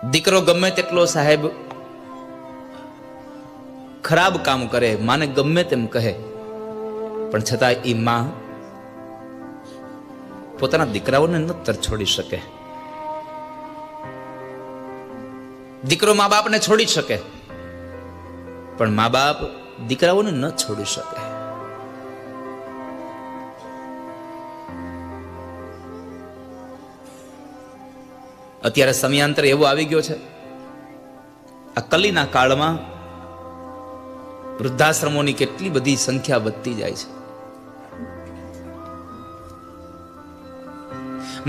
દીકરો ગમે તેટલો સાહેબ ખરાબ કામ કરે, માને ગમે તેમ કહે, પણ છતાં એ માં પોતાના દીકરાઓને ન તરછોડી શકે. દીકરો મા બાપને છોડી શકે, પણ મા બાપ દીકરાઓને ન છોડી શકે. અત્યારે સમયાંતર એવો આવી ગયો છે, આ કલીના કાળમાં વૃદ્ધાશ્રમોની કેટલી બધી સંખ્યા વધતી જાય છે.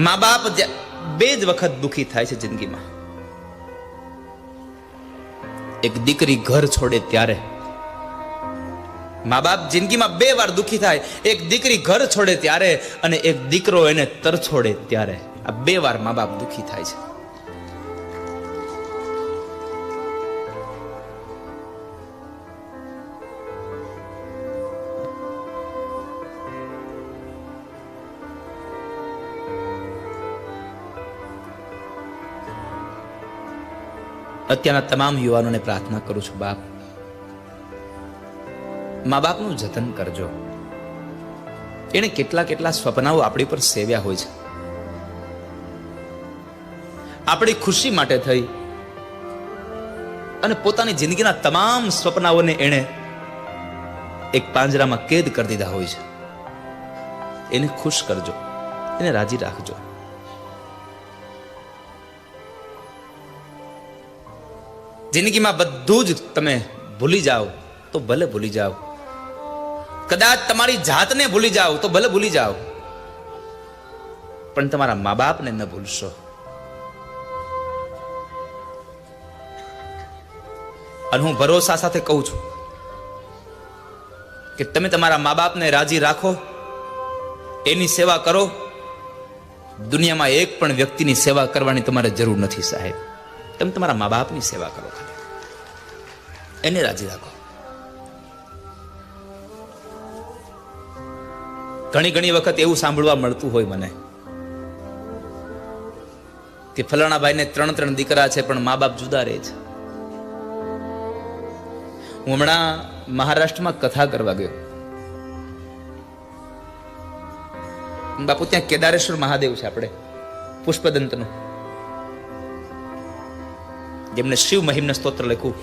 મા બાપ બે જ વખત દુખી થાય છે જિંદગીમાં. એક દીકરી ઘર છોડે ત્યારે. મા બાપ જિંદગીમાં બે વાર દુખી થાય, એક દીકરી ઘર છોડે ત્યારે અને એક દીકરો એને તરછોડે ત્યારે. આ બે વાર મા બાપ દુખી થાય છે. અત્યારના તમામ યુવાનોને પ્રાર્થના કરું છું, બાપ મા બાપનું જતન કરજો. એને કેટલા કેટલા સ્વપ્નાઓ આપણી પર સેવ્યા હોય છે. આપણી ખુશી માટે થઈ અને પોતાની જિંદગીના તમામ સ્વપ્નાઓને એને એક પાંજરામાં કેદ કરી દીધા હોય છે. એને ખુશ કરજો, એને રાજી રાખજો. જિંદગીમાં બધું જ તમે ભૂલી જાઓ તો ભલે ભૂલી જાઓ, કદાચ તમારી જાતને ભૂલી જાઓ તો ભલે ભૂલી જાઓ, પણ તમારા મા બાપને ન ભૂલશો. અને હું ભરોસા સાથે કહું છું કે તમે તમારા મા બાપને રાજી રાખો, એની સેવા કરો. દુનિયામાં એક પણ વ્યક્તિની સેવા કરવાની તમારે જરૂર નથી સાહેબ. તમે તમારા મા બાપની સેવા કરો, ખાલી એને રાજી રાખો. ઘણી ઘણી વખત એવું સાંભળવા મળતું હોય મને કે ફલાણા ભાઈને 3 દીકરા છે પણ મા બાપ જુદા રહે છે. હું હમણાં મહારાષ્ટ્રમાં કથા કરવા ગયો. બાપુ ત્યાં કેદારેશ્વર મહાદેવ છે, આપણે પુષ્પદંતનું, જેમને શિવ મહિમ્ન સ્તોત્ર લખ્યું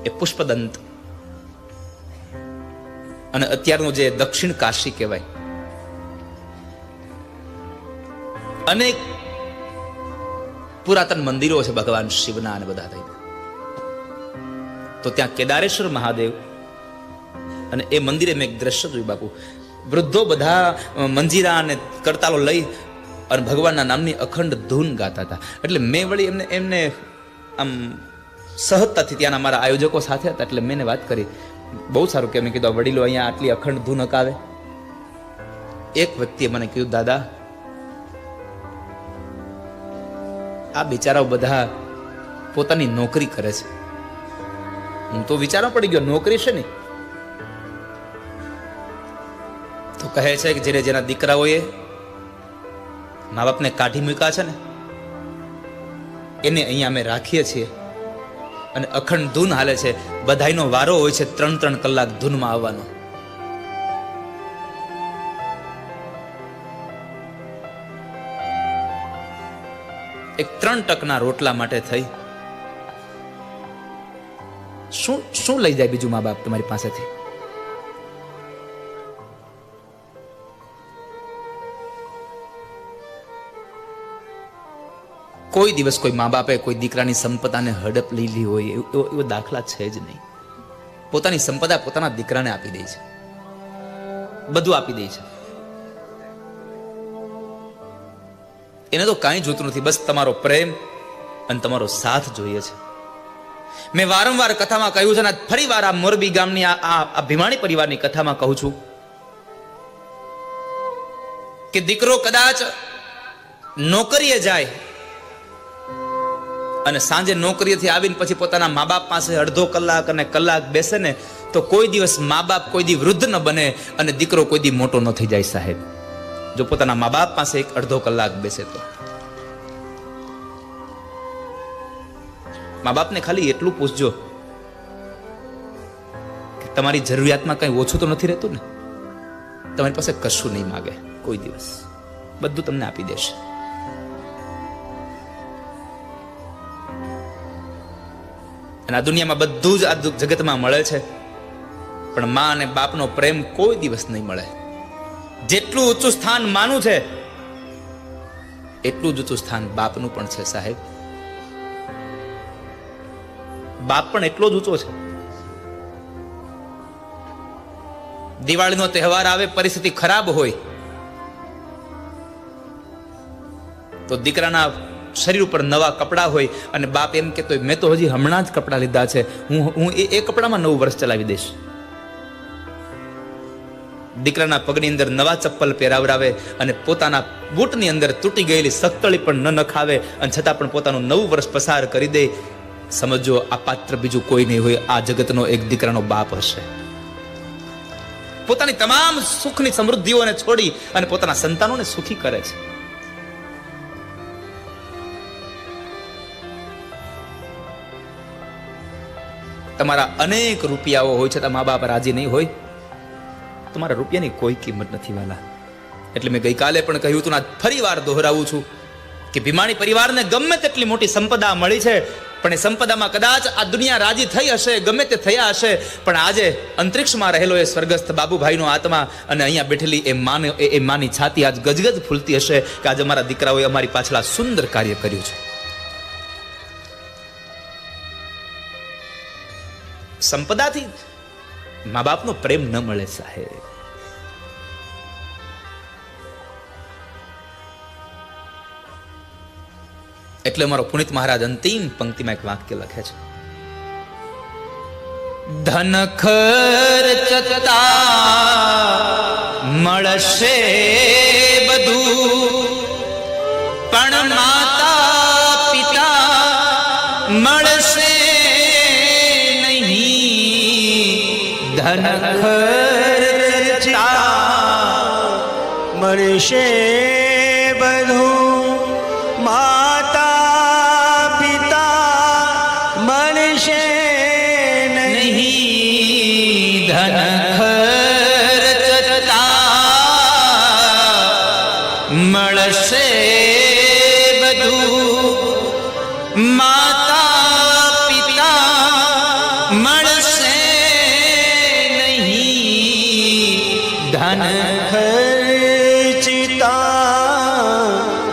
એ પુષ્પદંત. અને અત્યારનું જે દક્ષિણ કાશી કહેવાય, અનેક પુરાતન મંદિરો છે ભગવાન શિવના અને બધા થઈને. તો ત્યાં કેદારેશ્વર મહાદેવ અને એ મંદિરે મેં એક દ્રશ્ય જોયું બાપુ. વૃદ્ધો બધા મંજીરા અને કરતાલો લઈ અને ભગવાનના નામની અખંડ ધૂન ગાતા હતા. એટલે મેં વળી એમને આમ સહજતાથી ત્યાંના મારા આયોજકો સાથે હતા એટલે મેં વાત કરી, બહુ સારું કે મેં કીધું વડીલો અહીંયા આટલી અખંડ ધૂન હકાવે. એક વ્યક્તિએ મને કીધું, દાદા આ બિચારાઓ બધા પોતાની નોકરી કરે છે. હું તો વિચારવા પડી ગયો, નોકરી છે ને? તો કહે છે કે જેના દીકરાઓએ મા બાપને કાઢી મૂક્યા છે ને એને અહીંયા અમે રાખીએ છીએ અને અખંડ ધૂન હાલે છે. બધાયનો વારો હોય છે 3 કલાક ધૂનમાં આવવાનો. એક 3 ટકના રોટલા માટે થઈ શું લઈ જાય બીજું મા બાપ તમારી પાસેથી? કોઈ દિવસ કોઈ મા બાપે કોઈ દીકરાની સંપદાને હડપ લીધી હોય એવો દાખલા છે જ નહીં. પોતાની સંપદા પોતાના દીકરાને આપી દે છે, બધું આપી દે છે. એને તો કાંઈ જોતું નથી, બસ તમારો પ્રેમ અને તમારો સાથ જોઈએ છે. મેં વારંવાર કથામાં કહ્યું છે, ફરી વાર આ મોરબી ગામની આ ભીમાણી પરિવારની કથામાં કહું છું કે દીકરો કદાચ નોકરીએ જાય અને સાંજે નોકરીએથી આવીને પછી પોતાના મા બાપ પાસે અડધો કલાક અને કલાક બેસે ને તો કોઈ દિવસ મા બાપ કોઈ દી વૃદ્ધ ન બને અને દીકરો કોઈ દી મોટો ન થઈ જાય સાહેબ. જો પોતાના મા બાપ પાસે એક અડધો કલાક બેસે તો મા બાપને ખાલી એટલું પૂછજો કે તમારી જરૂરિયાતમાં કઈ ઓછું તો નથી રહેતું ને? તમારી પાસે કશું નહીં માગે કોઈ દિવસ, બધું તમને આપી દેશે. અને આ દુનિયામાં બધું જ આ જગતમાં મળે છે, પણ મા અને બાપનો પ્રેમ કોઈ દિવસ નહીં મળે. જેટલું ઊંચું સ્થાન માનું છે એટલું જ ઊંચું સ્થાન બાપનું પણ છે સાહેબ. બાપ પણ એટલો જ ઊંચો છે. દિવાળીનો તહેવાર આવે, પરિસ્થિતિ ખરાબ હોય તો દીકરાના શરીર ઉપર નવા કપડા હોય અને બાપ એમ કહેતો હોય, મેં તો હજી હમણાં જ કપડા લીધા છે, હું એ કપડામાં નવું વર્ષ ચલાવી દઈશ. દીકરાના પગની અંદર નવા ચપ્પલ પહેરાવરાવે અને પોતાના બૂટની અંદર તૂટી ગયેલી સખ્તળી પણ ન નખાવે અને છતાં પણ પોતાનું નવું વર્ષ પસાર કરી દે. સમજો, આ પાત્ર બીજું કોઈ નહીં હોય, આ જગતનો એક દીકરાનો બાપ હશે. પોતાની તમામ સુખની સમૃદ્ધિઓને છોડી અને પોતાના સંતાનોને સુખી કરે છે. તમારા અનેક રૂપિયાઓ હોય છતાં મા બાપ રાજી નહીં હોય, તમારા રૂપિયાની કોઈ કિંમત નથી વાલા. એટલે મેં ગઈકાલે પણ કહ્યું હતું, ફરી વાર દોહરાવું છું કે ભીમાણી પરિવારને ગમે તેટલી મોટી સંપદા મળી છે, પણ એ સંપદામાં કદાચ આ દુનિયા રાજી થઈ હશે, ગમે તે થયા હશે, પણ આજે અંતરિક્ષમાં રહેલો એ સ્વર્ગસ્થ બાબુભાઈનો આત્મા અને અહીંયા બેઠેલી એ માની છાતી આજ ગજગજ ફૂલતી હશે કે આજે અમારા દીકરાઓએ અમારી પાછળ આ સુંદર કાર્ય કર્યું છે. સંપદાથી મા બાપનો પ્રેમ ન મળે સાહેબ. એટલે અમારો પુનિત મહારાજ અંતિમ પંક્તિમાં એક વાક્ય લખે છે, ધન ખર્ચતા મળશે બધું, પણ માતા પિતા મળશે નહીં. ધન ખર્ચતા મળશે બધું, માતા પિતા મળશે નહીં. ધન ખર્ચતા મળશે બધું, માતા પિતા મળશે નહીં. ધન ખર્ચતા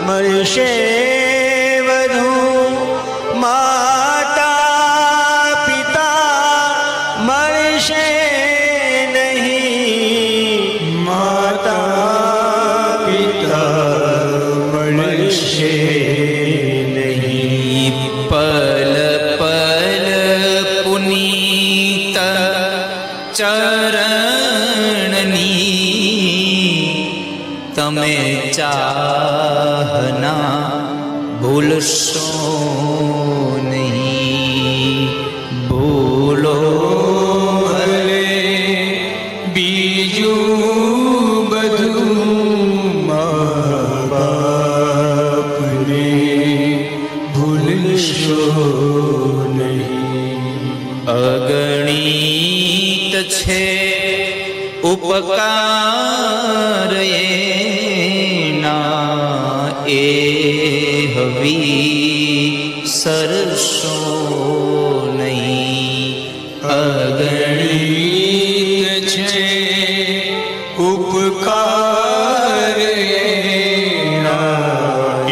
મળશે વધુ, માતા પિતા મળશે નહીં. માતા પિતા મળશે નહીં. પલ પલ પુનીત ચરણની તમે ચાહના ભૂલશો નહીં. ભૂલો ભલે બીજું બધું, મા બાપને ભૂલશો નહીં. અગણિત છે ઉપકાર એના, એ હવી સરસો નહીં. અગણિત છે ઉપકાર એના, એ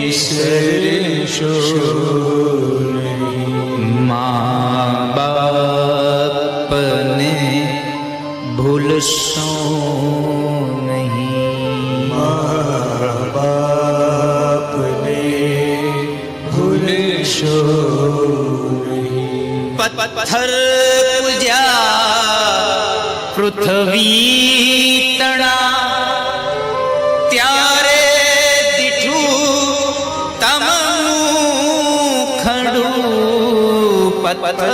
વિસરશો નહીં. મા બાપને ભૂલશો નહીં. મા બાપને ભૂલશો નહીં. પથ્થર પૂજ્યા પૃથ્વી તણા, ત્યારે દીઠું તમનું ખડું. પથ્થર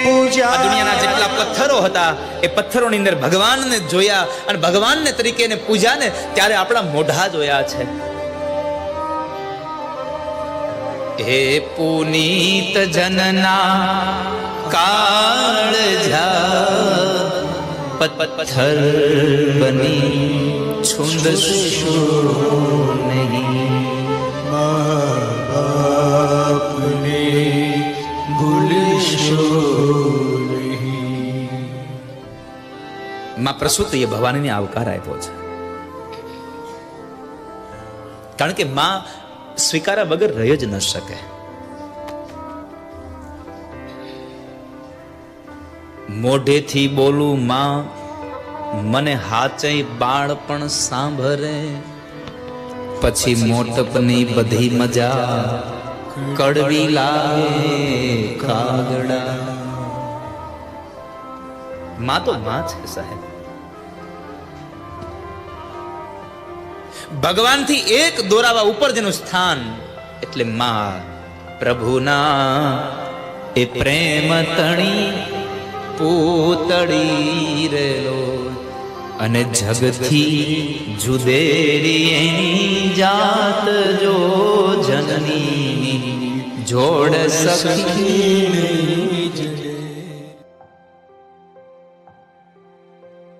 પૂજા, આ દુનિયાના જેટલા પથ્થરો હતા એ પથ્થરોની અંદર ભગવાનને જોયા અને ભગવાનને તરીકે પૂજ્યા ને ત્યારે આપણા મોઢા જોયા છે. હે પુનીત જનના કાળજા પથ્થર બની છુંદશો નહીં. આપને ભૂલશો નહીં. માં પ્રસૂતિએ ભવાનીને આવકાર આપ્યો છે, કારણ કે માં સ્વીકાર્યા વગર રહી જ ન શકે. મોઢેથી બોલું માં મને હાચે બાળપણ સાંભળે, પછી મોટપની બધી મજા કડવી લાગે કાગડા. માં તો માં છે સાહેબ. ભગવાનથી એક દોરાવા ઉપર જેનું સ્થાન એટલે માં. પ્રભુના એ પ્રેમ તણી પૂતળી રેલો, અને જગથી જુદેરી એની જાત જો જનની જોડ સખી